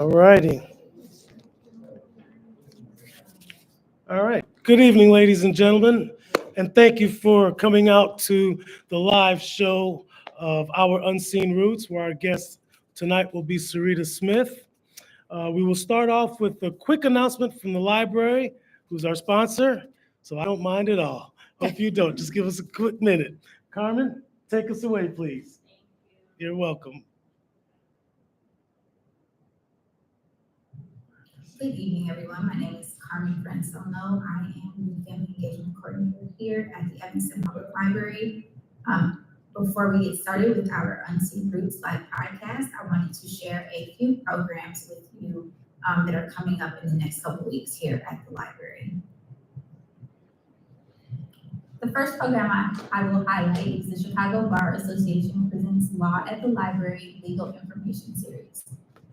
All righty. All right. Good evening, ladies and gentlemen, and thank you for coming out to the live show of Our Unseen Roots, where our guest tonight will be Sarita Smith. We will start off with a quick announcement from the library, who's our sponsor, so I don't mind at all. Hope you don't. Just give us a quick minute. Carmen, take us away, please. You're welcome. Good evening, everyone. My name is Carmen Franzono. I am the Family Engagement Coordinator here at the Evanston Public Library. Before we get started with our Unseen Roots Live podcast, I wanted to share a few programs with you that are coming up in the next couple weeks here at the library. The first program I will highlight is the Chicago Bar Association Presents Law at the Library Legal Information Series.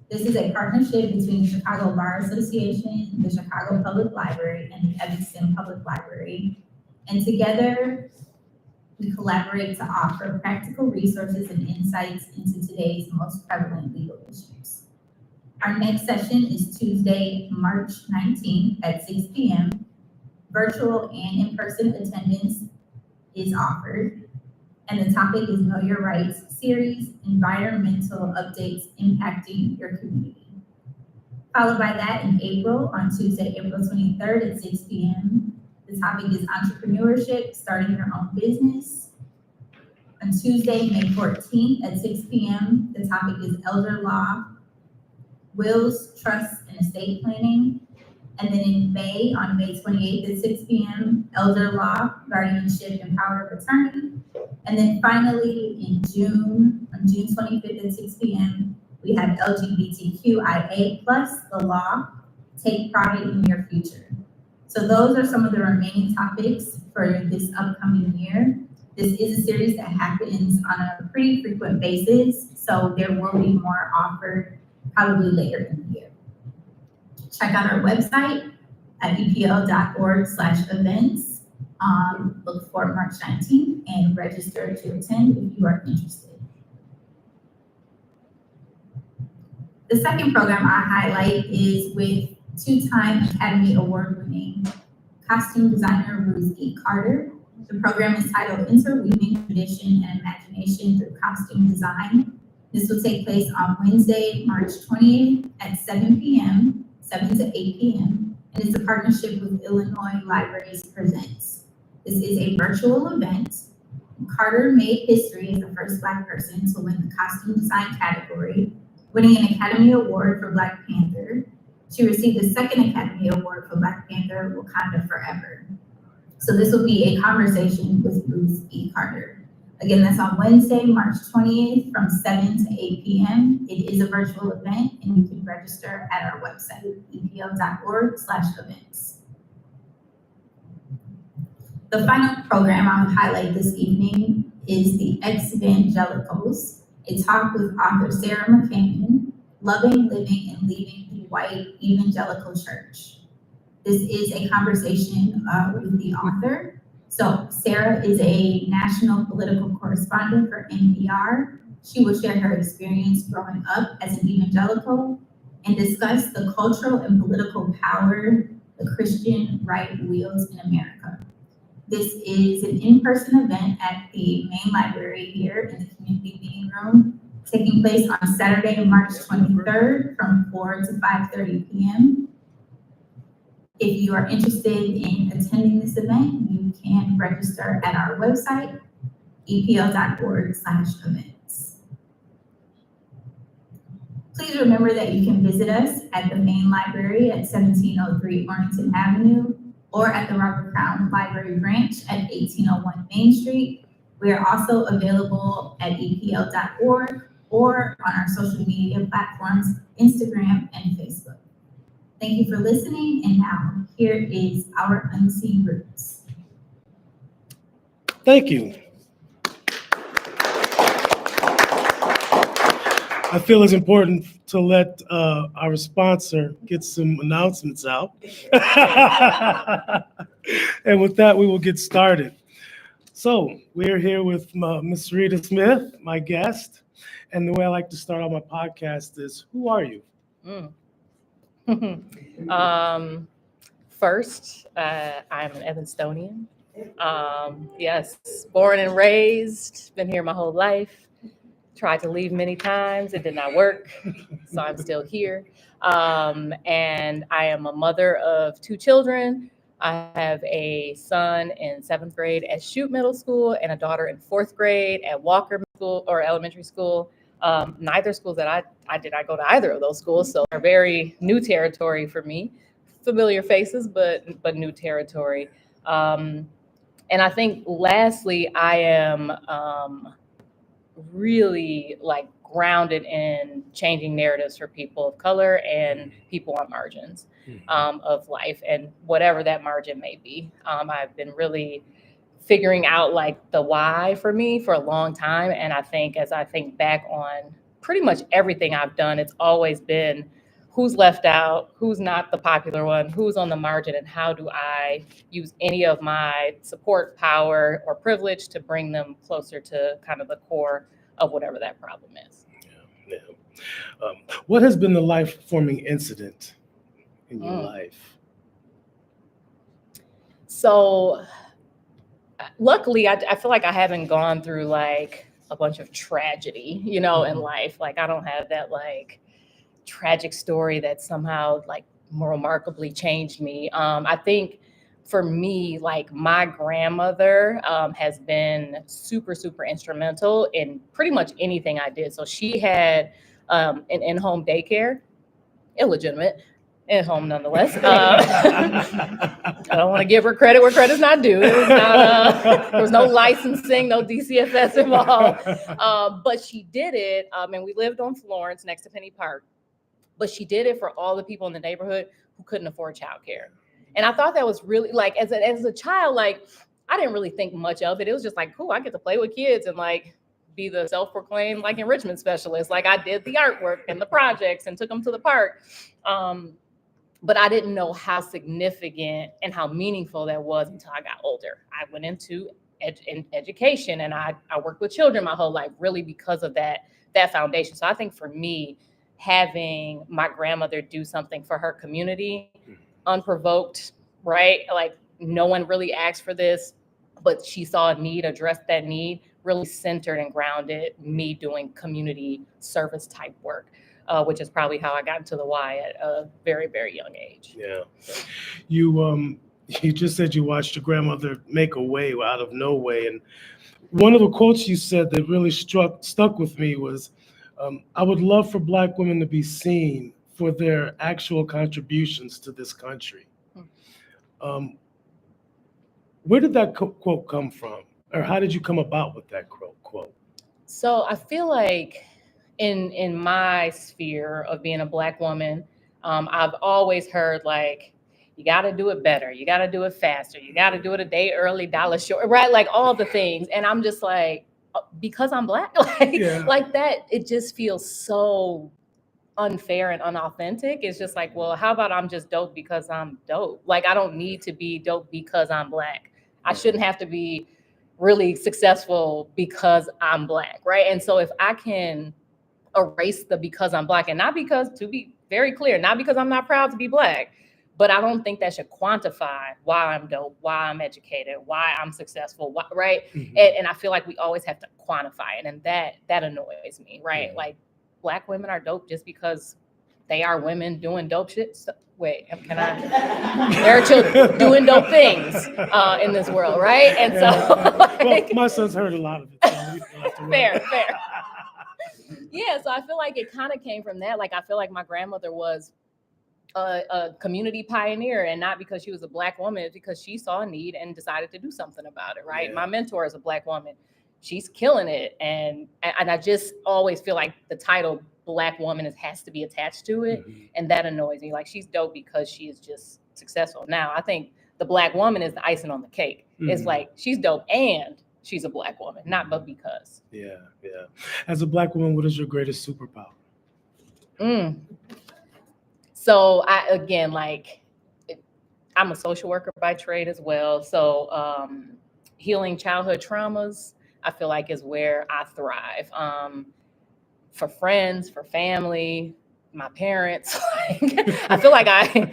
This is a partnership between the Chicago Bar Association, the Chicago Public Library, and the Evanston Public Library. And together, we collaborate to offer practical resources and insights into today's most prevalent legal issues. Our next session is Tuesday, March 19th at 6 p.m. Virtual and in-person attendance is offered. And the topic is Know Your Rights Series, Environmental Updates Impacting Your Community. Followed by that in April, on Tuesday, April 23rd at 6 p.m. The topic is Entrepreneurship, Starting Your Own Business. On Tuesday, May 14th at 6 p.m., the topic is Elder Law, Wills, Trusts, and Estate Planning. And then in May, on May 28th at 6 p.m., Elder Law, Guardianship, and Power of Attorney. And then finally, in June, on June 25th at 6 p.m., we have LGBTQIA+, the law, Take Pride in Your Future. So those are some of the remaining topics for this upcoming year. This is a series that happens on a pretty frequent basis, so there will be more offered probably later in the year. Check out our website at epl.org/events. Look for March 19th and register to attend if you are interested. The second program I highlight is with two-time Academy Award-winning costume designer Ruth E. Carter. The program is titled Interweaving Tradition and Imagination Through Costume Design. This will take place on Wednesday, March 20th at 7 p.m., 7 to 8 p.m., and it's a partnership with Illinois Libraries Presents. This is a virtual event. Carter made history as the first Black person to win the costume design category, winning an Academy Award for Black Panther. She received the second Academy Award for Black Panther, Wakanda Forever. So this will be a conversation with Ruth E. Carter. Again, that's on Wednesday, March 20th from 7 to 8 p.m. It is a virtual event, and you can register at our website, epl.org/events. The final program I will highlight this evening is the Ex-Evangelicals, a talk with author Sarah McCammon, Loving, Living, and Leaving the White Evangelical Church. This is a conversation with the author. So Sarah is a national political correspondent for NPR. She will share her experience growing up as an evangelical and discuss the cultural and political power the Christian right wields in America. This is an in-person event at the main library here in the community meeting room, taking place on Saturday, March 23rd from 4 to 5:30 p.m. If you are interested in attending this event, you can register at our website, epl.org/events. Please remember that you can visit us at the main library at 1703 Orrington Avenue or at the Robert Crown Library Branch at 1801 Main Street. We are also available at epl.org or on our social media platforms, Instagram and Facebook. Thank you for listening, and now here is Our Unseen Roots. Thank you. I feel it's important to let our sponsor get some announcements out. And with that, we will get started. So we're here with Ms. Sarita Smith, my guest. And the way I like to start out my podcast is, who are you? First, I'm an Evanstonian. Yes, born and raised, been here my whole life. Tried to leave many times, it did not work, so I'm still here. And I am a mother of 2 children. I have a son in 7th grade at Shute Middle School and a daughter in 4th grade at Walker School or elementary school. Neither schools that I did not go to either of those schools, so they're very new territory for me. Familiar faces, but new territory. And I think lastly, I am really like grounded in changing narratives for people of color and people on margins of life, and whatever that margin may be. I've been really figuring out like the why for me for a long time. And I think as I think back on pretty much everything I've done, it's always been who's left out, who's not the popular one, who's on the margin, and how do I use any of my support, power, or privilege to bring them closer to kind of the core of whatever that problem is. Yeah. What has been the life-forming incident in your life? So luckily, I feel like I haven't gone through like a bunch of tragedy, in life. Like I don't have that like tragic story that somehow like more remarkably changed me. I think for me, like my grandmother has been super, super instrumental in pretty much anything I did. So she had an in-home daycare, illegitimate, at home nonetheless. I don't want to give her credit where credit's not due. It was not, there was no licensing, no DCFS involved. But she did it, and we lived on Florence next to Penny Park. But she did it for all the people in the neighborhood who couldn't afford childcare. And I thought that was really like, as a child, like I didn't really think much of it. It was just like, cool, I get to play with kids and like be the self-proclaimed like enrichment specialist. Like I did the artwork and the projects and took them to the park. But I didn't know how significant and how meaningful that was until I got older. I went into education and I worked with children my whole life, really because of that foundation. So I think for me, having my grandmother do something for her community unprovoked, right? Like no one really asked for this, but she saw a need, addressed that need, really centered and grounded me doing community service type work, which is probably how I got into the Y at a very, very young age. Yeah. You just said you watched your grandmother make a way out of no way. And one of the quotes you said that really stuck with me was, I would love for Black women to be seen for their actual contributions to this country. Where did that quote come from? Or how did you come about with that quote? So I feel like in my sphere of being a Black woman, I've always heard like, you got to do it better. You got to do it faster. You got to do it a day early, dollar short, right? Like all the things. And I'm just like, because I'm Black, like that, it just feels so unfair and unauthentic. It's just like, well, how about I'm just dope because I'm dope? Like, I don't need to be dope because I'm Black. I shouldn't have to be really successful because I'm Black, right? And so if I can erase the because I'm Black, and not because, to be very clear, not because I'm not proud to be Black, but I don't think that should quantify why I'm dope, why I'm educated, why I'm successful, right? And I feel like we always have to quantify it, and that annoys me, right? Like Black women are dope just because they are women doing dope shit. So, wait, can I? There are children doing dope things in this world, right? And so, well, my son's heard a lot of it. So fair. Yeah, so I feel like it kind of came from that. Like I feel like my grandmother was a community pioneer, and not because she was a Black woman, it's because she saw a need and decided to do something about it, right? Yeah. My mentor is a Black woman. She's killing it. And I just always feel like the title Black woman has to be attached to it. And that annoys me. Like she's dope because she is just successful. Now, I think the Black woman is the icing on the cake. It's like, she's dope and she's a Black woman, not but because. Yeah. As a Black woman, what is your greatest superpower? So I'm a social worker by trade as well. So healing childhood traumas, I feel like is where I thrive. For friends, for family, my parents. I feel like I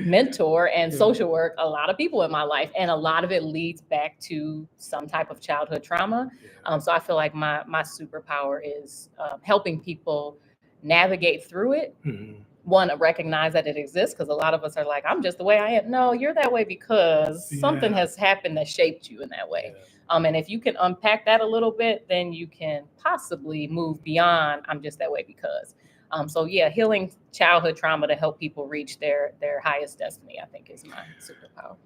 mentor and social work a lot of people in my life, and a lot of it leads back to some type of childhood trauma. So I feel like my superpower is helping people navigate through it. One, recognize that it exists, because a lot of us are like, I'm just the way I am. No, you're that way because something has happened that shaped you in that way. And if you can unpack that a little bit, then you can possibly move beyond I'm just that way because. So yeah, healing childhood trauma to help people reach their highest destiny, I think, is my superpower.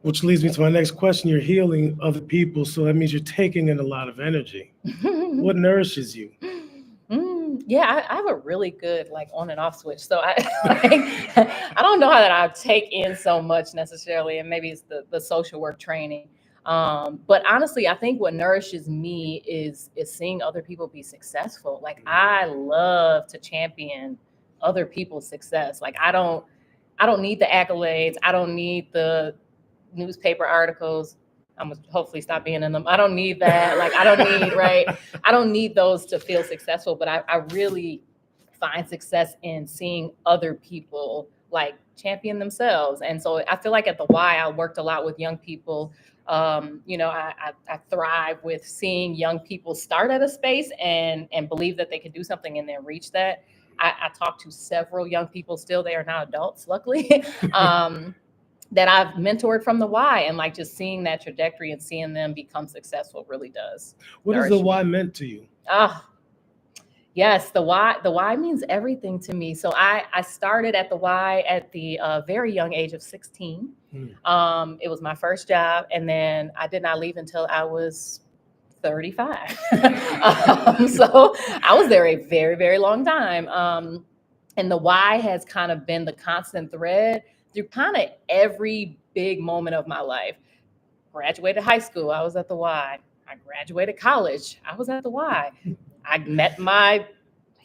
Which leads me to my next question. You're healing other people, so that means you're taking in a lot of energy. What nourishes you? Yeah, I have a really good like on and off switch. So I I don't know how that I take in so much necessarily, and maybe it's the social work training. But honestly, I think what nourishes me is seeing other people be successful. Like I love to champion other people's success. Like I don't need the accolades. I don't need the newspaper articles. I'm gonna hopefully stop being in them. I don't need that. Like I don't need, right? I don't need those to feel successful, but I really find success in seeing other people like champion themselves. And so I feel like at the Y, I worked a lot with young people. I thrive with seeing young people start at a space and believe that they can do something and then reach that. I talk to several young people still. They are now adults, luckily. That I've mentored from the Y, and like just seeing that trajectory and seeing them become successful really does. What is the Y meant to you? Yes, the Y means everything to me. So I started at the Y at the very young age of 16. It was my first job, and then I did not leave until I was 35. So I was there a very, very long time. And the Y has kind of been the constant thread through kind of every big moment of my life. Graduated high school, I was at the Y. I graduated college, I was at the Y. I met my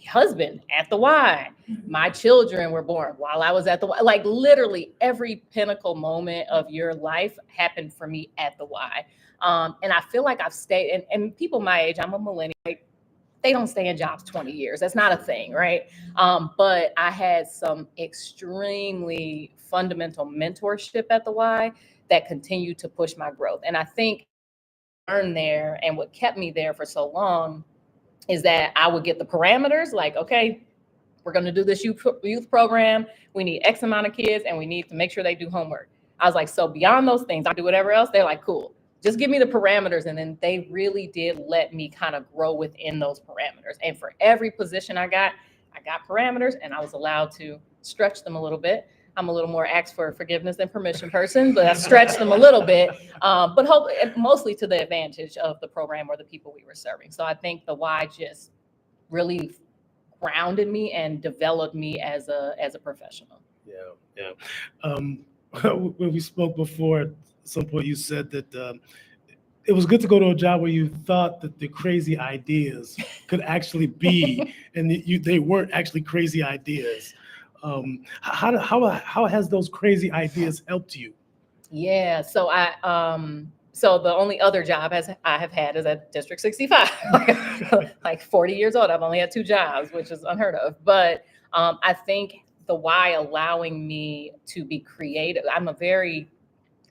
husband at the Y. My children were born while I was at the Y. Like literally every pinnacle moment of your life happened for me at the Y. And I feel like I've stayed, and people my age, I'm a millennial, they don't stay in jobs 20 years. That's not a thing, right? But I had some extremely fundamental mentorship at the Y that continued to push my growth. And I think I learned there, and what kept me there for so long is that I would get the parameters like, okay, we're going to do this youth program. We need X amount of kids, and we need to make sure they do homework. I was like, so beyond those things, I do whatever else. They're like, cool. Just give me the parameters. And then they really did let me kind of grow within those parameters. And for every position I got parameters, and I was allowed to stretch them a little bit. I'm a little more ask for forgiveness than permission person, but I stretched them a little bit, but mostly to the advantage of the program or the people we were serving. So I think the Y just really grounded me and developed me as a professional. Yeah. When we spoke before, at some point you said that it was good to go to a job where you thought that the crazy ideas could actually be, and they weren't actually crazy ideas. How has those crazy ideas helped you? Yeah, so so the only other job I have had is at District 65. Like 40 years old, I've only had 2 jobs, which is unheard of. But I think the Y allowing me to be creative. I'm a very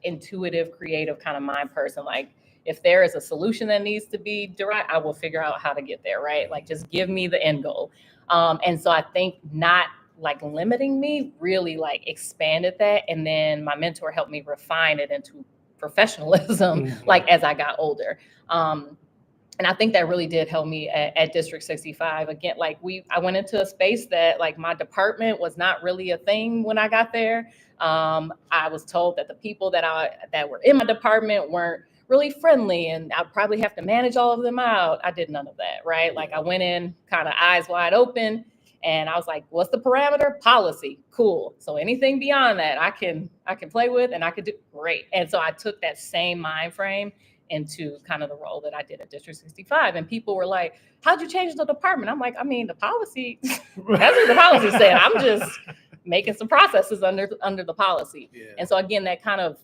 intuitive, creative kind of mind person. Like if there is a solution that needs to be derived, I will figure out how to get there, right? Like just give me the end goal. And so I think not like limiting me really like expanded that. And then my mentor helped me refine it into professionalism, like as I got older. And I think that really did help me at District 65. Again, like I went into a space that like my department was not really a thing when I got there. I was told that the people that were in my department weren't really friendly, and I'd probably have to manage all of them out. I did none of that, right? Like I went in kind of eyes wide open, and I was like, what's the parameter? Policy. Cool. So anything beyond that, I can play with, and I could do great. And so I took that same mind frame into kind of the role that I did at District 65. And people were like, how'd you change the department? I'm like, I mean, the policy, that's what the policy said. I'm just making some processes under the policy. Yeah. And so again, that kind of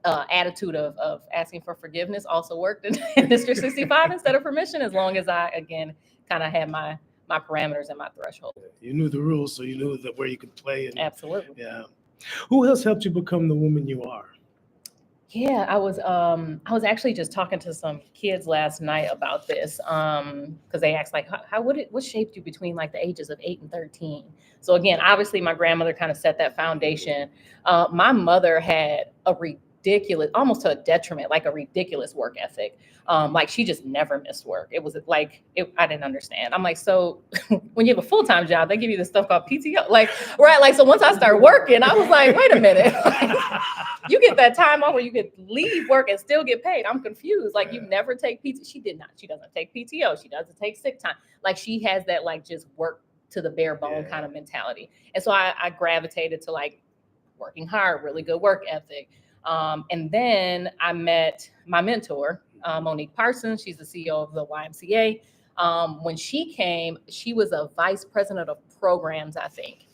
attitude of asking for forgiveness also worked in District 65 instead of permission, as long as I, again, kind of had my my parameters and my threshold. You knew the rules, so you knew that where you could play. And Absolutely. yeah. Who else helped you become the woman you are? Yeah, I was actually just talking to some kids last night about this, because they asked like, what shaped you between like the ages of 8 and 13? So again, obviously my grandmother kind of set that foundation. My mother had a ridiculous, almost to a detriment, like a ridiculous work ethic. Like she just never missed work. It was like, I didn't understand. I'm like, so when you have a full-time job, they give you this stuff called PTO, like, right? Like, so once I started working, I was like, wait a minute. You get that time off where you could leave work and still get paid. I'm confused. Like you never take PTO. She doesn't take PTO. She doesn't take sick time. Like she has that like just work to the bare bone kind of mentality. And so I gravitated to like working hard, really good work ethic. And then I met my mentor, Monique Parsons. She's the CEO of the YMCA. When she came, she was a vice president of programs, I think.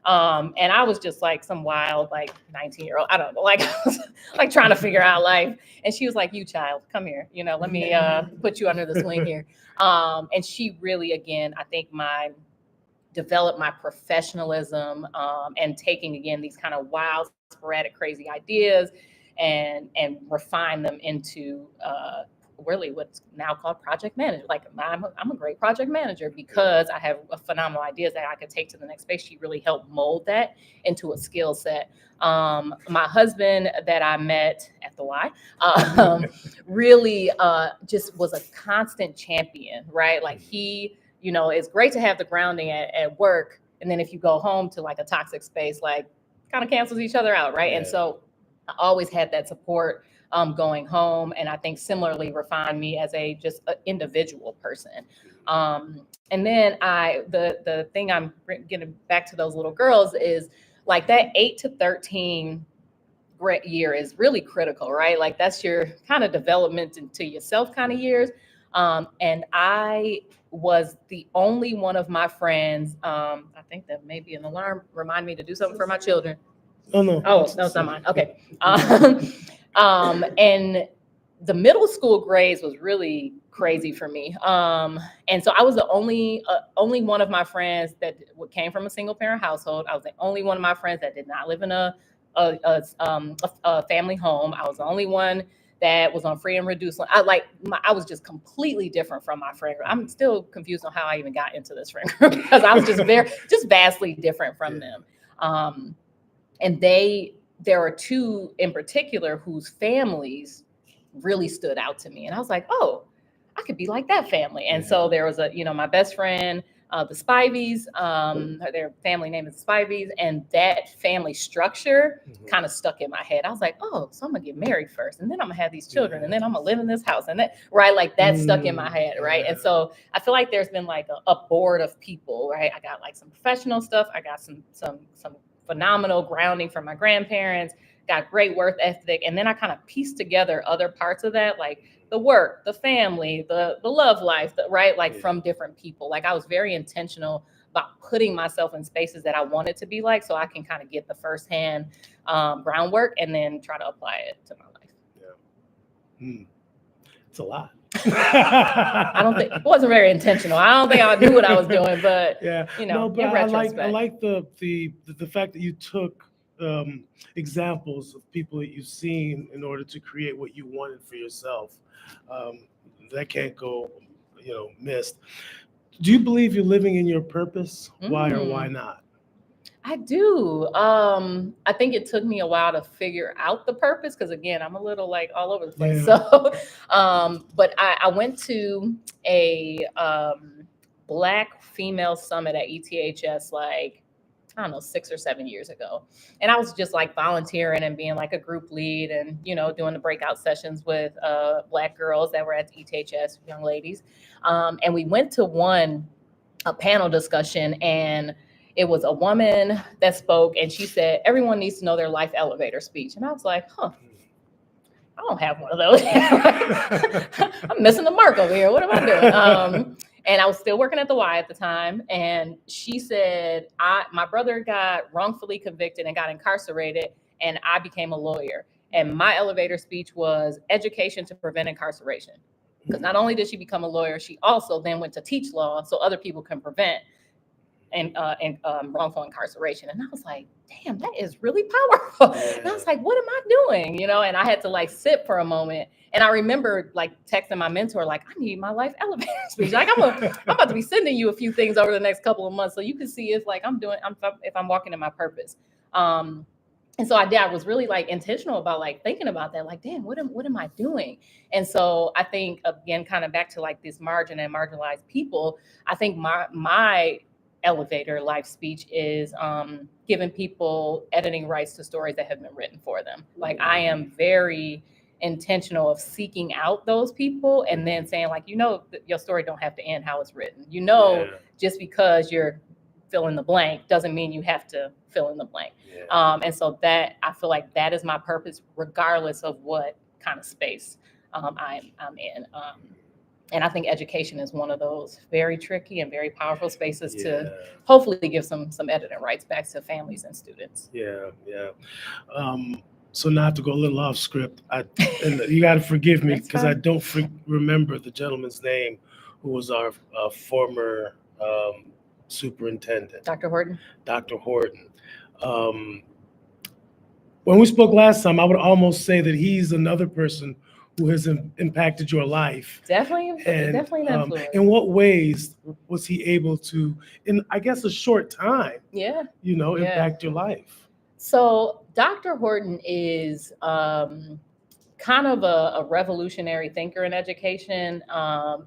And I was just like some wild, like 19-year-old, I don't know, like, I was like trying to figure out life. And she was like, you child, come here, let me put you under the swing here. And she really, again, I think developed my professionalism, and taking, again, these kind of wild, sporadic, crazy ideas and refine them into really what's now called project manager. Like I'm a great project manager because I have phenomenal ideas that I could take to the next space. She really helped mold that into a skill set. My husband that I met at the Y, really just was a constant champion, right? Like he, it's great to have the grounding at work. And then if you go home to like a toxic space, like kind of cancels each other out, right? Yeah. And so I always had that support going home, and I think similarly refined me as just an individual person. And then the thing I'm getting back to those little girls is like that 8 to 13 year is really critical, right? Like that's your kind of development into yourself kind of years. And I was the only one of my friends. I think that maybe an alarm remind me to do something for my children. Oh no! Oh no, it's not mine. Okay. And the middle school grades was really crazy for me. And so I was the only one of my friends that came from a single parent household. I was the only one of my friends that did not live in a family home. I was the only one that was on free and reduced. I was just completely different from my friend group. I'm still confused on how I even got into this friend group because I was just vastly different from them. And there are two in particular whose families really stood out to me. And I was like, oh, I could be like that family. And so there was my best friend, the Spiveys, their family name is Spiveys. And that family structure kind of stuck in my head. I was like, oh, so I'm gonna get married first and then I'm gonna have these children and then I'm gonna live in this house and that, right? Like that stuck in my head, right? And so I feel like there's been like a board of people, right? I got like some professional stuff. I got some phenomenal grounding from my grandparents, got great work ethic. And then I kind of pieced together other parts of that, like the work, the family, the love life, right? Like from different people. Like I was very intentional about putting myself in spaces that I wanted to be like, so I can kind of get the firsthand groundwork and then try to apply it to my life. It's a lot. I don't think it wasn't very intentional. I don't think I knew what I was doing, but but I like the fact that you took examples of people that you've seen in order to create what you wanted for yourself. That can't go, missed. Do you believe you're living in your purpose? Why or why not? I do. I think it took me a while to figure out the purpose because, again, I'm a little like all over the place. Yeah. So, but I went to a Black female summit at ETHS like, I don't know, 6 or 7 years ago. And I was just like volunteering and being like a group lead and, doing the breakout sessions with Black girls that were at ETHS, young ladies. And we went to a panel discussion, and it was a woman that spoke, and she said, everyone needs to know their life elevator speech. And I was like, I don't have one of those. I'm missing the mark over here. What am I doing? And I was still working at the Y at the time. And she said, my brother got wrongfully convicted and got incarcerated, and I became a lawyer. And my elevator speech was education to prevent incarceration. Because not only did she become a lawyer, she also then went to teach law so other people can prevent and wrongful incarceration. And I was like, damn, that is really powerful. Yeah. And I was like, what am I doing? And I had to like sit for a moment. And I remember like texting my mentor, like, I need my life elevator speech. Like I'm about to be sending you a few things over the next couple of months so you can see if like if I'm walking in my purpose. And so I did. I was really like intentional about like thinking about that. Like, damn, what am I doing? And so I think again, kind of back to like this margin and marginalized people. I think my elevator life speech is giving people editing rights to stories that have been written for them. Like I am very intentional of seeking out those people and then saying like, your story don't have to end how it's written. Just because you're fill in the blank doesn't mean you have to fill in the blank. Yeah. And so that I feel like that is my purpose, regardless of what kind of space I'm in. And I think education is one of those very tricky and very powerful spaces to hopefully give some editing rights back to families and students. Yeah. So now I have to go a little off script. And you got to forgive me because I don't remember the gentleman's name who was our former superintendent. Dr. Horton. Dr. Horton. When we spoke last time, I would almost say that he's another person who has impacted your life. Definitely an influence. In what ways was he able to, in I guess a short time, impact your life? So Dr. Horton is kind of a revolutionary thinker in education.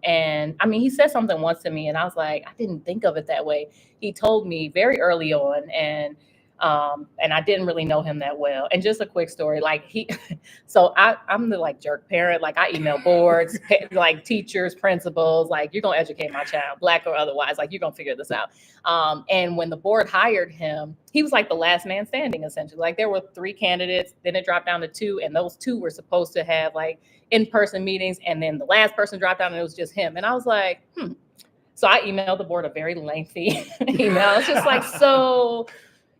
And I mean, he said something once to me and I was like, I didn't think of it that way. He told me very early on and I didn't really know him that well. And just a quick story, like so I'm the like jerk parent, like I email boards, like teachers, principals, like you're going to educate my child, Black or otherwise, like you're going to figure this out. And when the board hired him, he was like the last man standing, essentially. Like there were 3 candidates, then it dropped down to 2, and those 2 were supposed to have like in-person meetings. And then the last person dropped down and it was just him. And I was like, So I emailed the board a very lengthy email. It's just like, so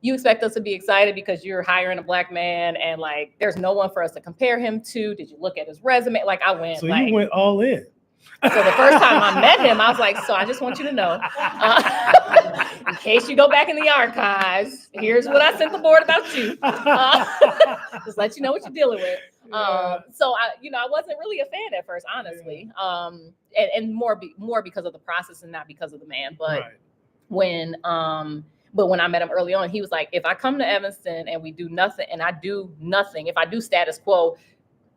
you expect us to be excited because you're hiring a Black man and like there's no one for us to compare him to. Did you look at his resume? Like I went. So you went all in. So the first time I met him, I was like, so I just want you to know, in case you go back in the archives, here's what I sent the board about you. Just let you know what you're dealing with. So I wasn't really a fan at first, honestly. And more because of the process and not because of the man. But when I met him early on, he was like, if I come to Evanston and we do nothing and I do nothing, if I do status quo,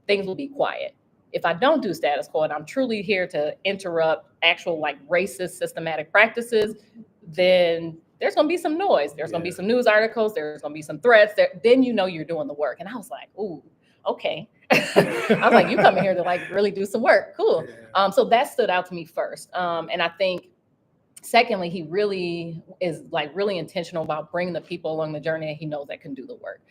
things will be quiet. If I don't do status quo and I'm truly here to interrupt actual like racist systematic practices, then there's going to be some noise. There's going to be some news articles. There's going to be some threats. Then you're doing the work. And I was like, ooh, okay. I was like, you coming here to like really do some work. Cool. So that stood out to me first. And I think secondly, he really is like really intentional about bringing the people along the journey that he knows that can do the work,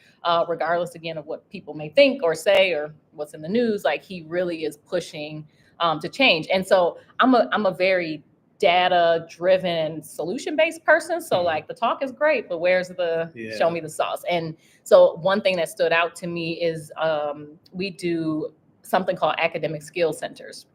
regardless again of what people may think or say or what's in the news. Like he really is pushing to change. And so I'm a very data-driven, solution-based person. So like the talk is great, but where's the show me the sauce? And so one thing that stood out to me is we do something called academic skill centers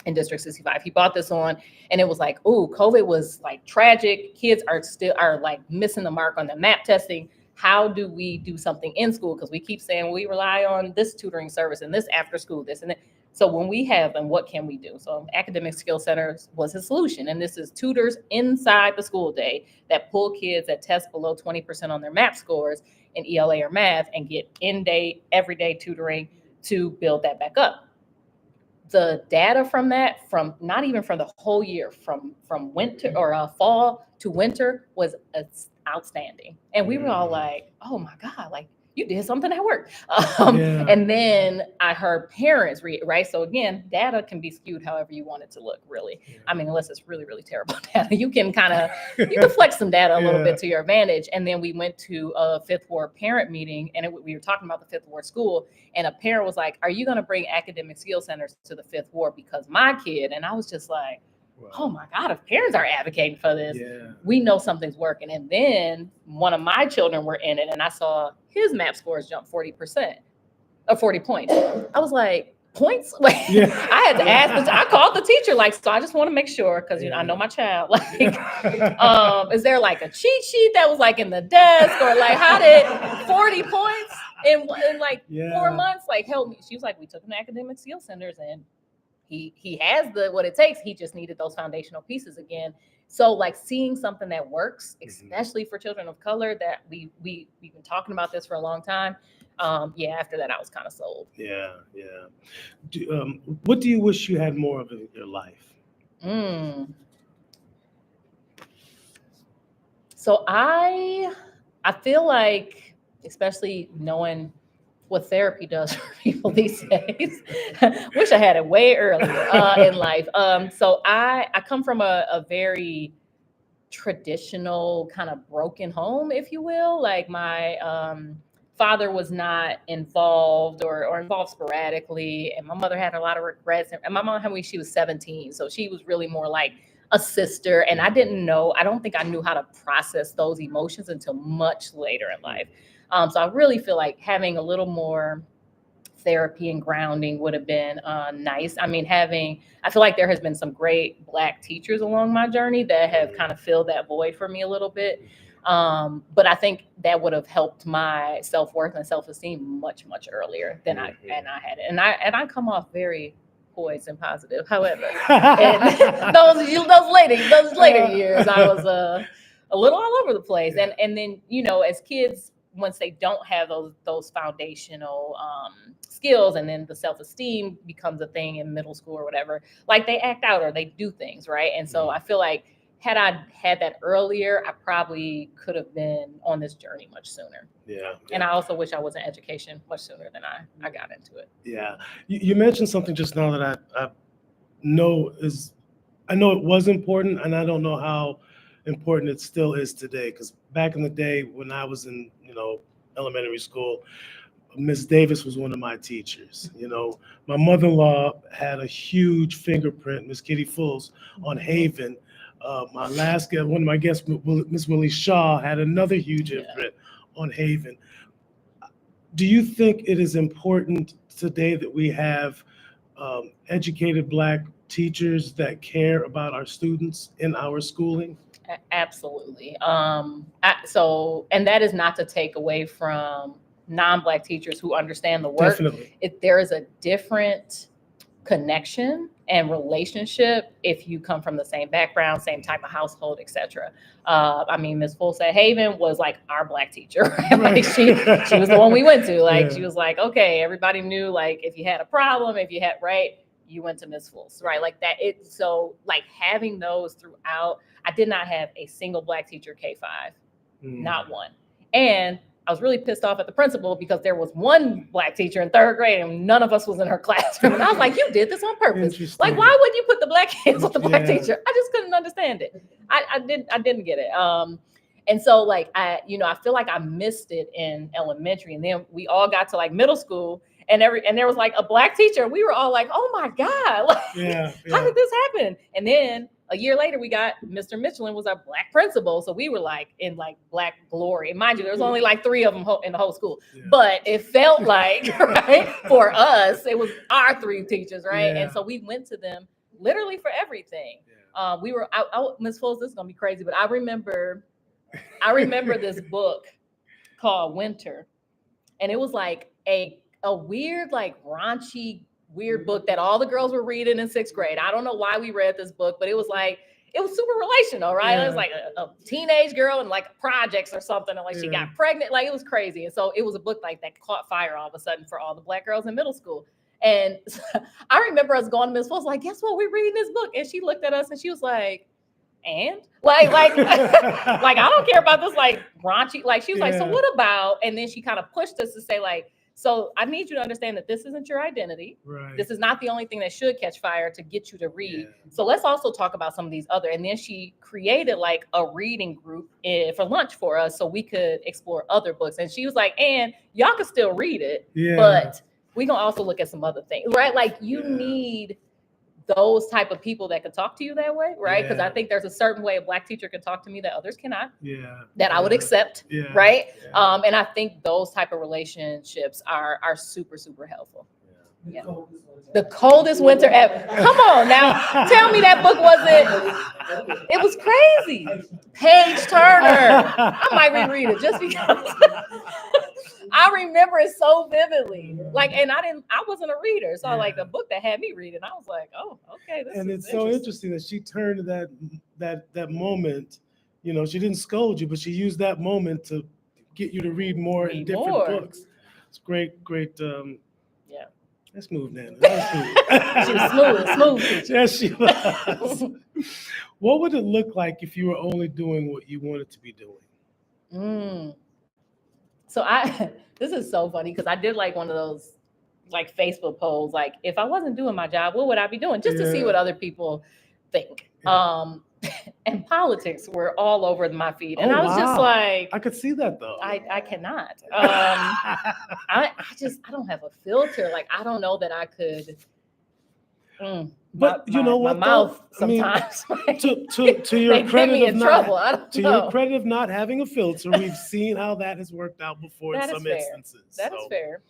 in District 65. He brought this on and it was like, oh, COVID was like tragic. Kids are like missing the mark on the MAP testing. How do we do something in school? Because we keep saying we rely on this tutoring service and this after school, this and that. So when we have them, what can we do? So academic skill centers was a solution. And this is tutors inside the school day that pull kids that test below 20% on their MAP scores in ELA or math and get in-day, everyday tutoring to build that back up. The data from that, from not even from the whole year, from winter or fall to winter was outstanding. And we were all like, oh my God, like you did something that worked. And then I heard parents read, right? So again, data can be skewed however you want it to look, really. I mean, unless it's really, really terrible data, you can flex some data a little bit to your advantage. And then we went to a Fifth Ward parent meeting and we were talking about the Fifth Ward school and a parent was like, are you going to bring academic skill centers to the Fifth Ward? Because my kid, and I was just like, oh my God, if parents are advocating for this, we know something's working. And then one of my children were in it and I saw his MAP scores jump 40% or 40 points. I was like, points? Like, Yeah. I had to ask. I called the teacher, like, so I just want to make sure because I know my child. Like, is there like a cheat sheet that was like in the desk, or like how did 40 points in like 4 months like help me? She was like, we took him to academic skill centers and he has what it takes. He just needed those foundational pieces again. So like seeing something that works, especially for children of color, that we've been talking about this for a long time. After that, I was kind of sold. Yeah. What do you wish you had more of in your life? So I feel like, especially knowing what therapy does for people these days, wish I had it way earlier in life. So I come from a very traditional kind of broken home, if you will. Like my father was not involved or involved sporadically, and my mother had a lot of regrets. And my mom had me, she was 17, so she was really more like a sister. And I don't think I knew how to process those emotions until much later in life. So I really feel like having a little more therapy and grounding would have been nice. I mean, I feel like there has been some great Black teachers along my journey that have kind of filled that void for me a little bit. But I think that would have helped my self-worth and self-esteem much, much earlier than I had it. And I come off very poised and positive. However, in those later years, I was a little all over the place. And then, as kids, once they don't have those foundational skills, and then the self-esteem becomes a thing in middle school or whatever, like they act out or they do things, right? And so I feel like had I had that earlier, I probably could have been on this journey much sooner. Yeah. And I also wish I was in education much sooner than I got into it. Yeah. You mentioned something just now that I know it was important, and I don't know how important it still is today. Because back in the day when I was in, elementary school, Miss Davis was one of my teachers. My mother-in-law had a huge fingerprint, Miss Kitty Fulls, on Haven. My last guest, one of my guests, Miss Willie Shaw, had another huge imprint on Haven. Do you think it is important today that we have educated Black teachers that care about our students in our schooling? Absolutely. And that is not to take away from non-Black teachers who understand the work. Definitely. There is a different connection and relationship if you come from the same background, same type of household, etc. I mean, Ms. Fulls at Haven was like our Black teacher, right? Like she was the one we went to. Like she was like, okay, everybody knew, like if you had a problem, you went to Ms. Fulls, right? Like that. So like having those throughout. I did not have a single Black teacher K-5, not one. And I was really pissed off at the principal because there was one Black teacher in third grade and none of us was in her classroom. And I was like, you did this on purpose. Like, why would you put the Black kids with the Black teacher? I just couldn't understand it. I didn't get it. And so like, I feel like I missed it in elementary, and then we all got to like middle school and there was like a Black teacher. We were all like, oh my God, like, how did this happen? And then a year later, we got Mr. Michelin was our Black principal. So we were like in like Black glory. And mind you, there was only like 3 of them in the whole school. Yeah. But it felt like, right, for us, it was our 3 teachers, right? Yeah. And so we went to them literally for everything. Yeah. We were out, Ms. Fulls, this is going to be crazy, but I remember this book called Winter. And it was like a weird, like raunchy, weird book that all the girls were reading in 6th grade. I don't know why we read this book, but it was super relational, right? Yeah. It was like a teenage girl and like projects or something, and like she got pregnant. Like it was crazy. And so it was a book like that caught fire all of a sudden for all the Black girls in middle school. And I remember us going to Ms. Fulls, like, guess what? We're reading this book. And she looked at us and she was like, and like like I don't care about this like raunchy. Like she was like, so what about? And then she kind of pushed us to say like, so I need you to understand that this isn't your identity. Right. This is not the only thing that should catch fire to get you to read. Yeah. So let's also talk about some of these other. And then she created like a reading group for lunch for us so we could explore other books. And she was like, and y'all can still read it, but we gonna also look at some other things, right? Like you need those type of people that can talk to you that way, right? Because I think there's a certain way a Black teacher can talk to me that others cannot. That I would accept, right? And I think those type of relationships are super, super helpful. Yeah. The coldest winter ever. Come on now. Tell me that book wasn't. It was crazy. Page Turner. I might reread it just because I remember it so vividly. Like, and I wasn't a reader. So like the book that had me reading, I was like, oh, okay. This And is it's so interesting that she turned that moment, you know, she didn't scold you, but she used that moment to get you to read more and different books. It's great. Yeah. Let's move, Nana. That She was smooth. Yes, she was. What would it look like if you were only doing what you wanted to be doing? So this is so funny because I did like one of those like Facebook polls, like if I wasn't doing my job, what would I be doing? Just to see what other people think. Yeah. And politics were all over my feed. And I was just like, I could see that though. I cannot. I don't have a filter. Like, I don't know that I could. But you know what? My mouth sometimes. To your credit of not, your credit of not having a filter, we've seen how that has worked out before in some instances. That is fair.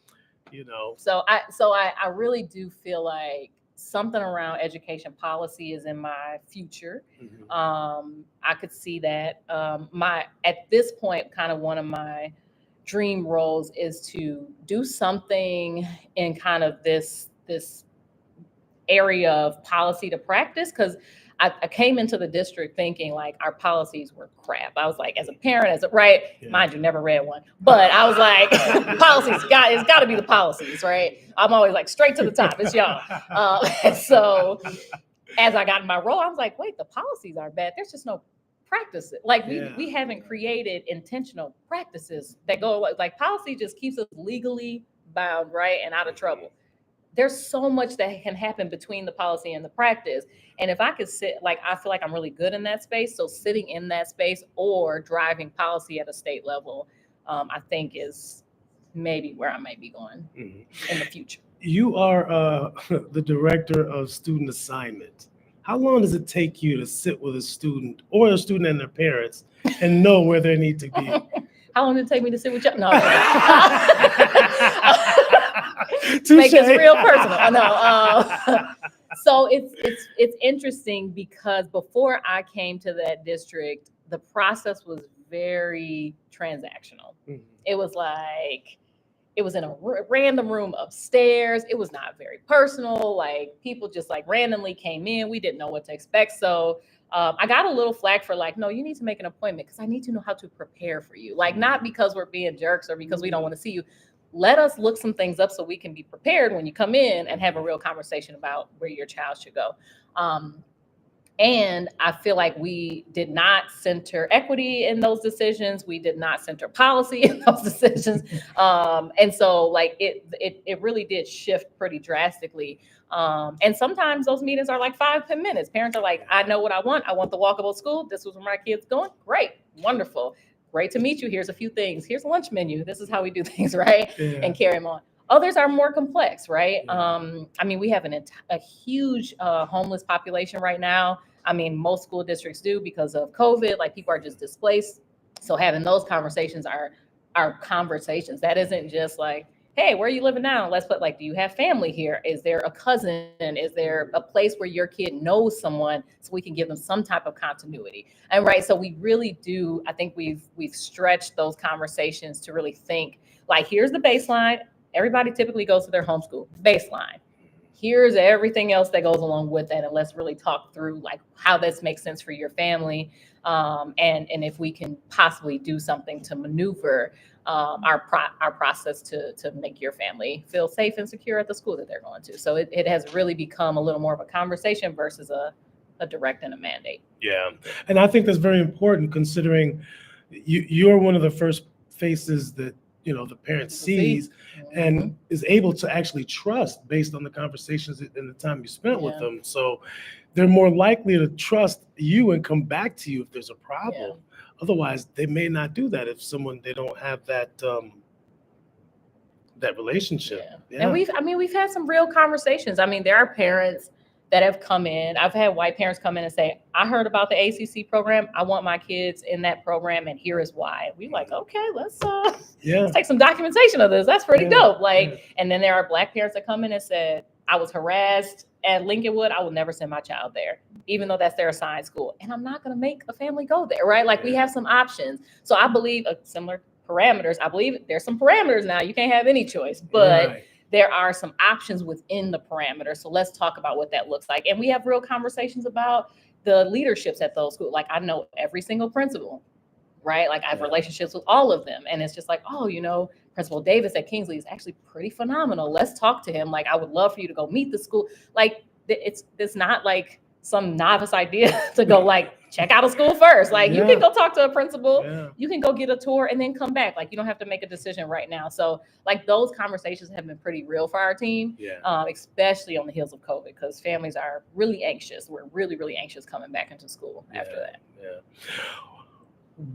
You know. So I really do feel like something around education policy is in my future. Mm-hmm. I could see that. At this point, kind of one of my dream roles is to do something in kind of this area of policy to practice, because I came into the district thinking like our policies were crap. I was like, as a parent, mind you, never read one, but I was like, it's got to be the policies, right? I'm always like straight to the top. It's y'all. So as I got in my role, I was like, wait, the policies are bad. There's just no practices. Like we haven't created intentional practices that go like policy just keeps us legally bound, right, and out of trouble. There's so much that can happen between the policy and the practice. And if I could I feel like I'm really good in that space. So sitting in that space or driving policy at a state level, I think is maybe where I might be going in the future. You are the director of student assignment. How long does it take you to sit with a student or a student and their parents and know where they need to be? How long did it take me to sit with you? No. Make it real personal. No. So it's interesting because before I came to that district, the process was very transactional. Mm-hmm. It was like, it was in a random room upstairs. It was not very personal. Like people just like randomly came in. We didn't know what to expect. So I got a little flack for like, no, you need to make an appointment because I need to know how to prepare for you. Like not because we're being jerks or because we don't want to see you. Let us look some things up so we can be prepared when you come in and have a real conversation about where your child should go. And I feel like we did not center equity in those decisions. We did not center policy in those decisions. And so like it really did shift pretty drastically. And sometimes those meetings are like 5-10 minutes. Parents are like, I know what I want. I want the walkable school. This was where my kid's going. Great. Wonderful. Great to meet you. Here's a few things. Here's a lunch menu. This is how we do things, right? Yeah. And carry them on. Others are more complex, right? Yeah. I mean, we have a huge homeless population right now. I mean, most school districts do because of COVID, like people are just displaced. So having those conversations are conversations. That isn't just like, hey, where are you living now? Let's put like, do you have family here? Is there a cousin? Is there a place where your kid knows someone so we can give them some type of continuity? And right, so we really do, I think we've stretched those conversations to really think like, here's the baseline. Everybody typically goes to their homeschool baseline. Here's everything else that goes along with that. And let's really talk through like how this makes sense for your family. And if we can possibly do something to maneuver our process to make your family feel safe and secure at the school that they're going to. So it has really become a little more of a conversation versus a direct and a mandate. Yeah. And I think that's very important considering you're one of the first faces that, you know, the parent sees and is able to actually trust based on the conversations and the time you spent with them. So they're more likely to trust you and come back to you if there's a problem. Yeah. Otherwise, they may not do that if they don't have that that relationship. Yeah. And we've had some real conversations. I mean, there are parents that have come in. I've had white parents come in and say, I heard about the ACC program. I want my kids in that program, and here is why. We like, okay, let's take some documentation of this. That's pretty dope. And then there are Black parents that come in and said, I was harassed at Lincolnwood. I will never send my child there, even though that's their assigned school. And I'm not going to make a family go there, right? Like we have some options. So I believe similar parameters. I believe there's some parameters now. You can't have any choice, but there are some options within the parameters. So let's talk about what that looks like. And we have real conversations about the leaderships at those schools. Like I know every single principal, right? Like I have relationships with all of them. And it's just like, oh, Principal Davis at Kingsley is actually pretty phenomenal. Let's talk to him. Like I would love for you to go meet the school. Like it's not like some novice idea to go like check out a school first. Like you can go talk to a principal, you can go get a tour and then come back. Like you don't have to make a decision right now. So like those conversations have been pretty real for our team, especially on the heels of COVID, because families are really anxious. We're really, really anxious coming back into school after that.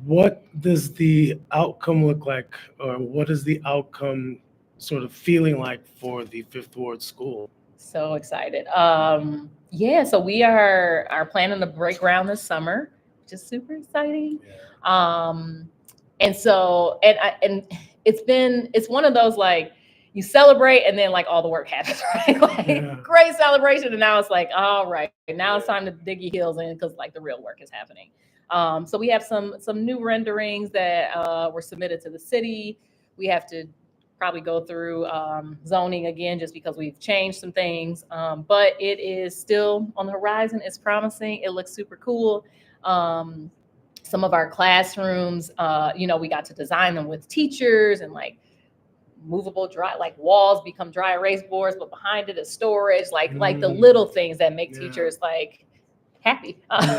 What does the outcome look like, or what is the outcome sort of feeling like for the Fifth Ward School? So excited. So we are planning to break ground this summer, which is super exciting. And it's one of those like you celebrate and then like all the work happens, right? Like great celebration, and now it's like, all right, now it's time to dig your heels in because like the real work is happening. So we have some new renderings that were submitted to the city. We have to probably go through zoning again, just because we've changed some things. But it is still on the horizon. It's promising. It looks super cool. Some of our classrooms, we got to design them with teachers and like movable dry, like walls become dry erase boards, but behind it is storage, like the little things that make teachers like happy,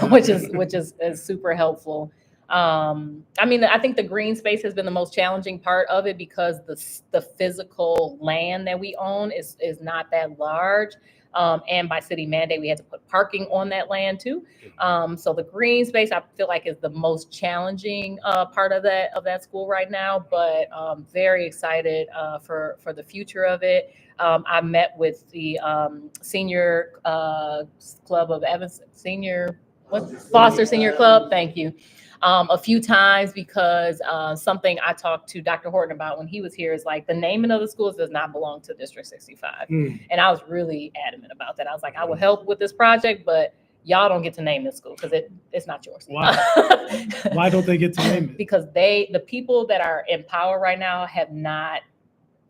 which is super helpful. I think the green space has been the most challenging part of it because the physical land that we own is not that large. And by city mandate, we had to put parking on that land too. So the green space, I feel like, is the most challenging part of that school right now, but very excited for the future of it. I met with the senior club of Evanston, Foster Senior Club. Thank you. A few times because something I talked to Dr. Horton about when he was here is like the naming of the schools does not belong to District 65. And I was really adamant about that. I was like, I will help with this project, but y'all don't get to name this school because it's not yours. Why? Why don't they get to name it? Because the people that are in power right now have not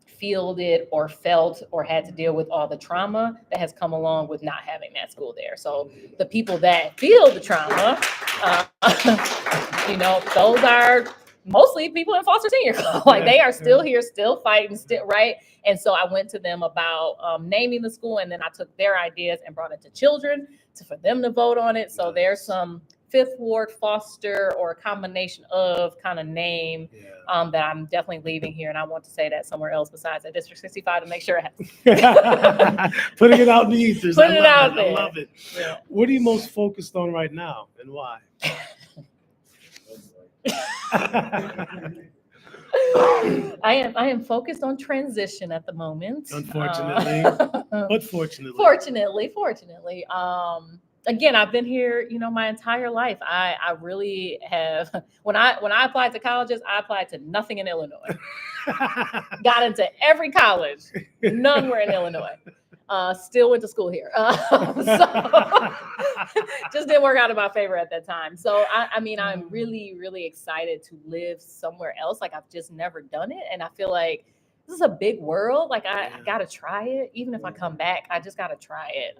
fielded or felt or had to deal with all the trauma that has come along with not having that school there. So the people that feel the trauma, those are mostly people in Foster Senior Club. Like they are still here, still fighting, still right. And so I went to them about naming the school, and then I took their ideas and brought it to children for them to vote on it. So there's some Fifth Ward, Foster, or a combination of kind of name that I'm definitely leaving here. And I want to say that somewhere else besides at District 65 to make sure it happens. Putting it out in the ethers. Putting it out there. I love it. Yeah. What are you most focused on right now and why? I am focused on transition at the moment. Unfortunately, but fortunately. Fortunately. Again, I've been here, my entire life. I really have. When I applied to colleges, I applied to nothing in Illinois. Got into every college. None were in Illinois. Still went to school here. So just didn't work out in my favor at that time. So I'm really, really excited to live somewhere else. Like I've just never done it. And I feel like this is a big world. Like I got to try it. Even if I come back, I just got to try it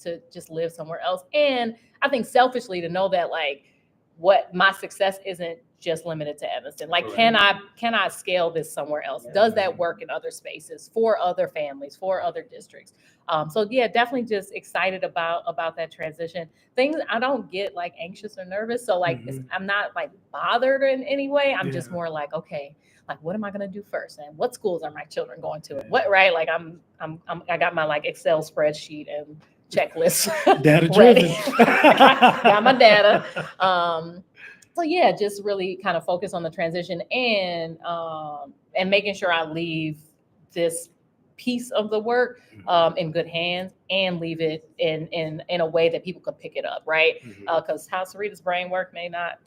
to just live somewhere else. And I think selfishly to know that like what my success isn't just limited to Evanston. Like, can I scale this somewhere else? Does that work in other spaces for other families, for other districts? So yeah, definitely just excited about that transition. Things I don't get like anxious or nervous. So like, I'm not like bothered in any way. I'm just more like, okay, like, what am I going to do first? And what schools are my children going to? And what, right? Like I got my like Excel spreadsheet and checklist. Data driven. Got my data. So yeah, just really kind of focus on the transition and making sure I leave this piece of the work in good hands and leave it in a way that people could pick it up, right? Because how Sarita's brain work may not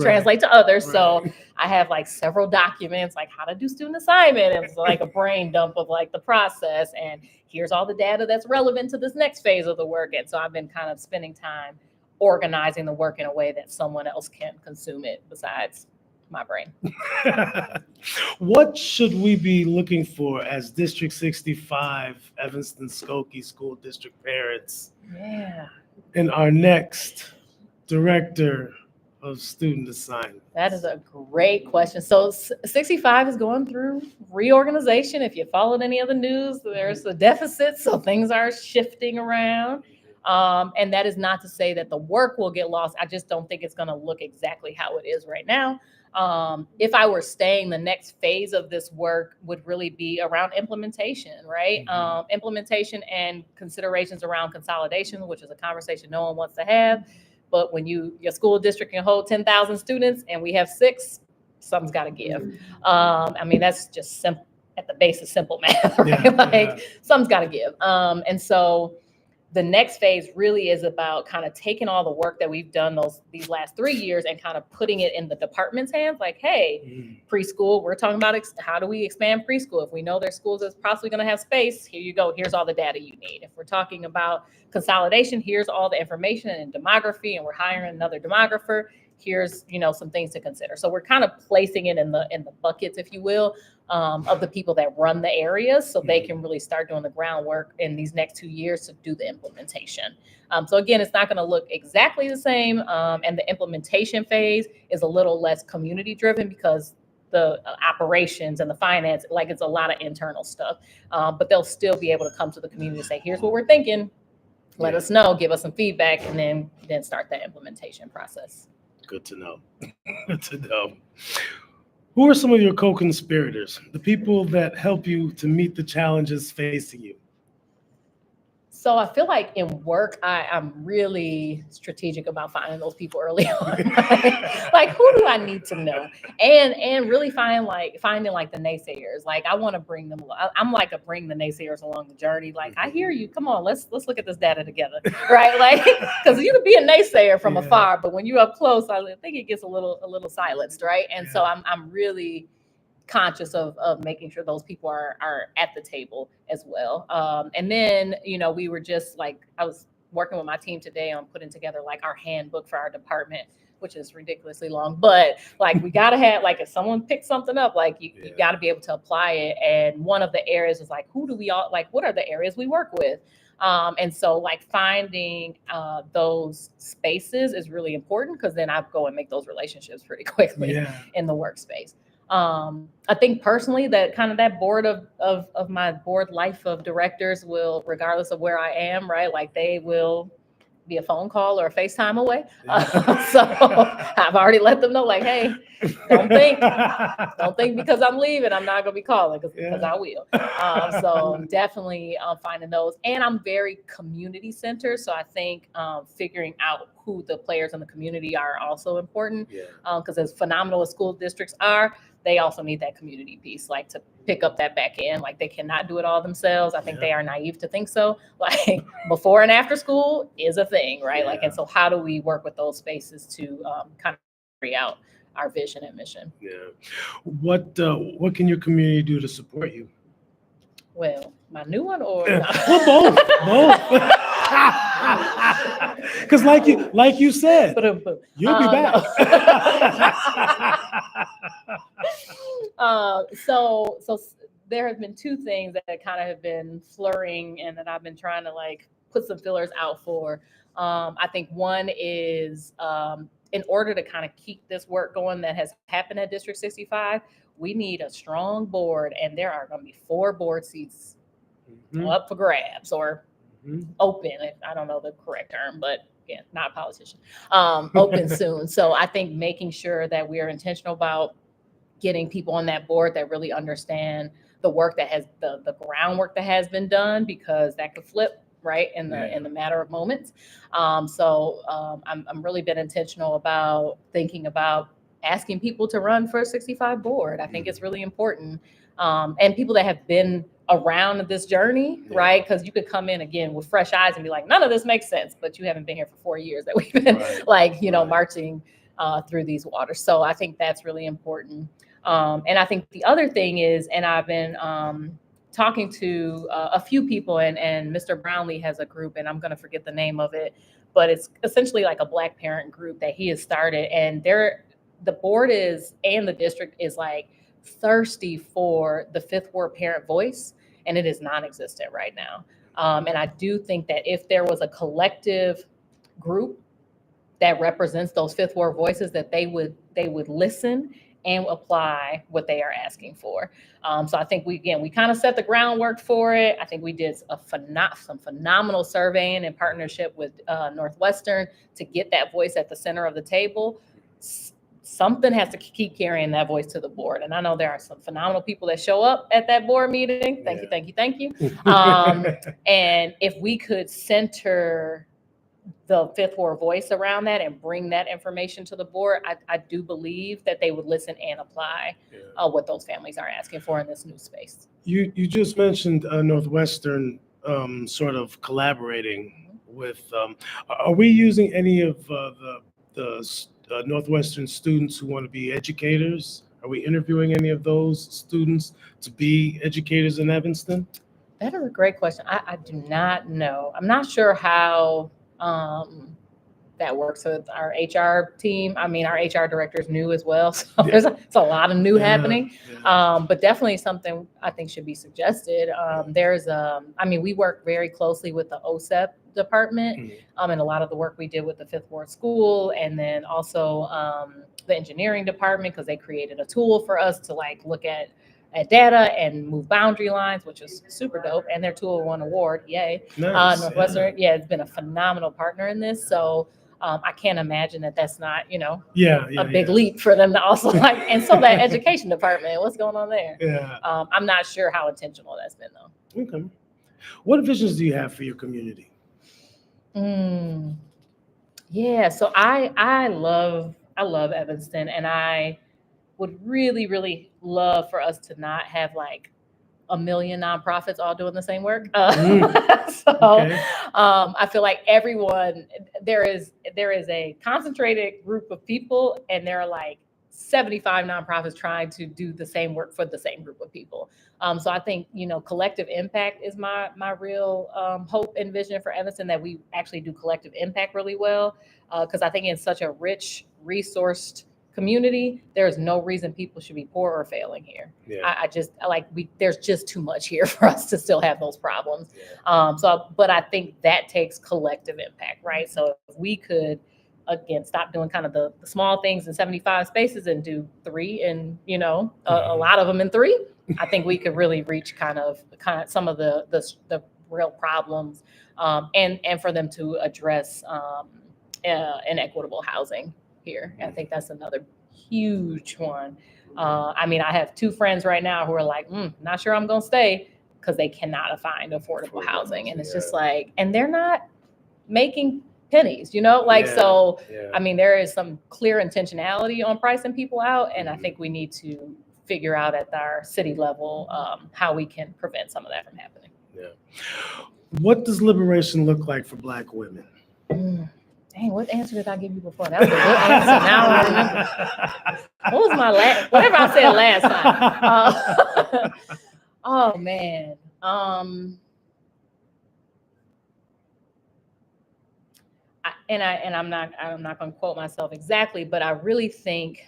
translate to others. So I have like several documents, like how to do student assignment. It's like a brain dump of like the process. And here's all the data that's relevant to this next phase of the work. And so I've been kind of spending time organizing the work in a way that someone else can consume it besides my brain. What should we be looking for as District 65 Evanston Skokie School District parents in our next director of student assignment? That is a great question. So 65 is going through reorganization. If you followed any of the news, there's a deficit, so things are shifting around. And that is not to say that the work will get lost. I just don't think it's going to look exactly how it is right now. If I were staying, the next phase of this work would really be around implementation, right? Implementation and considerations around consolidation, which is a conversation no one wants to have. But when your school district can hold 10,000 students and we have 6, something's got to give. I mean, that's just simple at the base of simple math, right? Something's got to give. And so the next phase really is about kind of taking all the work that we've done these last 3 years and kind of putting it in the department's hands. Like, hey, preschool, we're talking about how do we expand preschool? If we know there's schools that's possibly going to have space, here you go. Here's all the data you need. If we're talking about consolidation, here's all the information and demography, and we're hiring another demographer. Here's, some things to consider. So we're kind of placing it in the buckets, if you will, of the people that run the areas, so they can really start doing the groundwork in these next 2 years to do the implementation. So again, it's not going to look exactly the same, and the implementation phase is a little less community driven because the operations and the finance, like it's a lot of internal stuff, but they'll still be able to come to the community and say, here's what we're thinking, let us know, give us some feedback, and then start the implementation process. Good to know. Good to know. Who are some of your co-conspirators, the people that help you to meet the challenges facing you? So I feel like in work, I'm really strategic about finding those people early on. Like, who do I need to know? And really finding the naysayers. Like, I want to bring them along. I'm like bring the naysayers along the journey. Like, I hear you. Come on, let's look at this data together, right? Like, because you can be a naysayer from afar, but when you're up close, I think it gets a little silenced, right? And so I'm really conscious of making sure those people are at the table as well. And then, we were just I was working with my team today on putting together our handbook for our department, which is ridiculously long, but we got to have, if someone picks something up, you got to be able to apply it. And one of the areas is who do we all, what are the areas we work with? And so finding those spaces is really important, because then I go and make those relationships pretty quickly in the workspace. I think personally that kind of that board of my board life of directors will, regardless of where I am, right? They will be a phone call or a FaceTime away. So I've already let them know, hey, don't think because I'm leaving, I'm not going to be calling, because I will. So definitely finding those. And I'm very community centered. So I think figuring out who the players in the community are also important, because as phenomenal as school districts are, they also need that community piece, to pick up that back end. They cannot do it all themselves. I think they are naive to think so. Before and after school is a thing, right? And so how do we work with those spaces to kind of carry out our vision and mission? What can your community do to support you? Well, my new one, or well, both. Because like you said, you'll be back. So there have been 2 things that kind of have been flurrying and that I've been trying to put some fillers out for. I think one is in order to kind of keep this work going that has happened at District 65, we need a strong board, and there are going to be 4 board seats up for grabs or open. I don't know the correct term, but not a politician. Open soon. So I think making sure that we are intentional about getting people on that board that really understand the work that has the groundwork that has been done, because that could flip right in the matter of moments. So I'm really been intentional about thinking about asking people to run for a 65 board. I think it's really important. And people that have been around this journey, Yeah. right? Because you could come in again with fresh eyes and be like, none of this makes sense, but you haven't been here for 4 years that we've been Right. like, Right. marching through these waters. So I think that's really important. And I think the other thing is, and I've been talking to a few people, and Mr. Brownlee has a group, and I'm going to forget the name of it, but it's essentially like a Black parent group that he has started, and the board is, and the district is like thirsty for the Fifth Ward parent voice, and it is non-existent right now. And I do think that if there was a collective group that represents those Fifth Ward voices, that they would listen and apply what they are asking for. So I think we kind of set the groundwork for it. I think we did some phenomenal surveying in partnership with Northwestern to get that voice at the center of the table. Something has to keep carrying that voice to the board. And I know there are some phenomenal people that show up at that board meeting. Thank you. And if we could center the Fifth Ward voice around that and bring that information to the board, I do believe that they would listen and apply what those families are asking for in this new space. You just mentioned Northwestern sort of collaborating with. Are we using any of the Northwestern students who want to be educators? Are we interviewing any of those students to be educators in Evanston? That is a great question. I do not know. I'm not sure how that works with our HR team. I mean, our HR director is new as well, so there's a lot of new happening. But definitely something I think should be suggested. We work very closely with the OSEP department, and a lot of the work we did with the Fifth Ward School, and then also the engineering department, because they created a tool for us to look at data and move boundary lines, which is super dope. And their tool won an award. Yay. Nice. Northwestern, it's been a phenomenal partner in this. So I can't imagine that that's not, a big leap for them to also and so that education department, what's going on there? Yeah. I'm not sure how intentional that's been though. Okay. What visions do you have for your community? Yeah, so I love Evanston, and I would really, really love for us to not have 1 million nonprofits all doing the same work. Okay. I feel like everyone, there is a concentrated group of people, and there are 75 nonprofits trying to do the same work for the same group of people. So I think, collective impact is my real hope and vision for Evanston, that we actually do collective impact really well. Because I think in such a rich, resourced community, there's no reason people should be poor or failing here. Yeah. There's just too much here for us to still have those problems. But I think that takes collective impact, right? So if we could, again, stop doing kind of the small things in 75 spaces and do 3 and, a lot of them in 3, I think we could really reach kind of some of the real problems, and for them to address inequitable housing here. And I think that's another huge one. I have 2 friends right now who are like, not sure I'm going to stay, because they cannot find affordable housing. And it's just and they're not making pennies, so, there is some clear intentionality on pricing people out. And I think we need to figure out at our city level how we can prevent some of that from happening. Yeah. What does liberation look like for Black women? Dang, what answer did I give you before? That was a good answer. Now I remember. What was my last? Whatever I said last time. Oh man. I'm not going to quote myself exactly, but I really think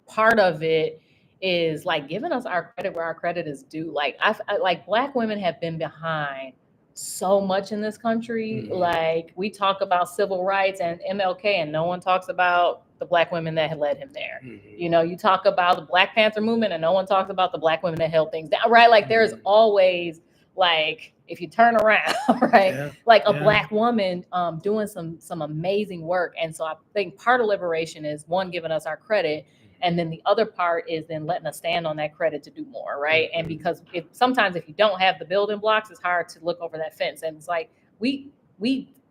part of it is giving us our credit where our credit is due. Black women have been behind so much in this country. We talk about civil rights and MLK, and no one talks about the Black women that had led him there. You talk about the Black Panther movement, and no one talks about the Black women that held things down, right? There's always if you turn around, right, a Black woman doing some amazing work. And so I think part of liberation is, one, giving us our credit, and then the other part is then letting us stand on that credit to do more, right? And because sometimes if you don't have the building blocks, it's hard to look over that fence. And it's we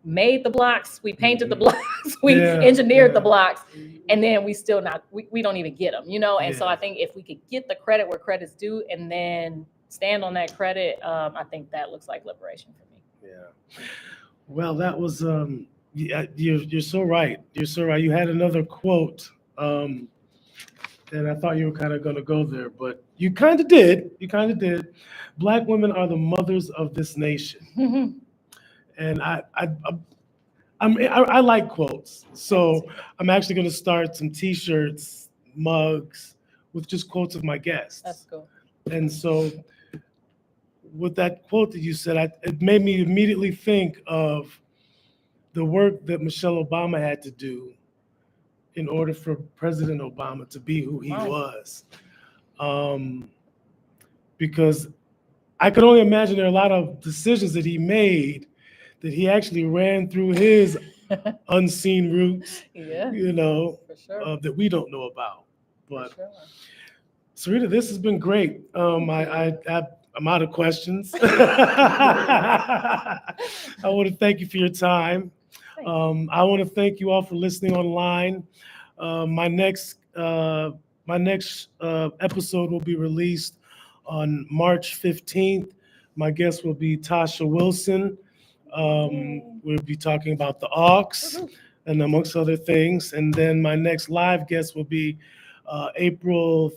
made the blocks, we painted the blocks, we engineered the blocks, and then we still we don't even get them, And so I think if we could get the credit where credit's due, and then stand on that credit, I think that looks like liberation for me. Yeah. Well, that was yeah, you're so right. You're so right. You had another quote, and I thought you were kind of going to go there, but you kind of did. You kind of did. Black women are the mothers of this nation, and I like quotes, so I'm actually going to start some T-shirts, mugs with just quotes of my guests. That's cool. And so, with that quote that you said, it made me immediately think of the work that Michelle Obama had to do in order for President Obama to be who he Wow. was. Because I could only imagine there are a lot of decisions that he made that he actually ran through his unseen roots, Yeah, you know, for sure. that we don't know about. For But sure. Sarita, this has been great. I'm out of questions. I want to thank you for your time. I want to thank you all for listening online. My next episode will be released on March 15th. My guest will be Tasha Wilson. We'll be talking about the Auks and amongst other things. And then my next live guest will be April.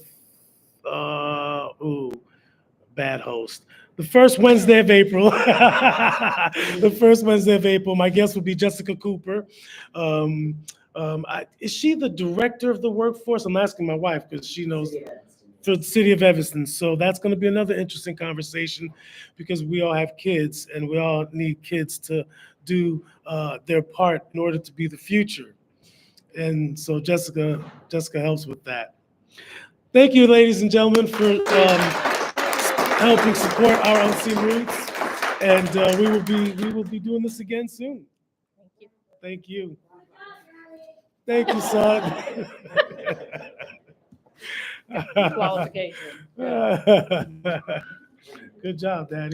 Bad host. The first Wednesday of April. The first Wednesday of April. My guest will be Jessica Cooper. Is she the director of the workforce? I'm asking my wife because she knows for the city of Evanston. So that's going to be another interesting conversation because we all have kids and we all need kids to do their part in order to be the future. And so Jessica helps with that. Thank you, ladies and gentlemen, for helping support our unseen roots, and we will be doing this again soon. Thank you. Thank you, son. Qualification. Good job, Daddy.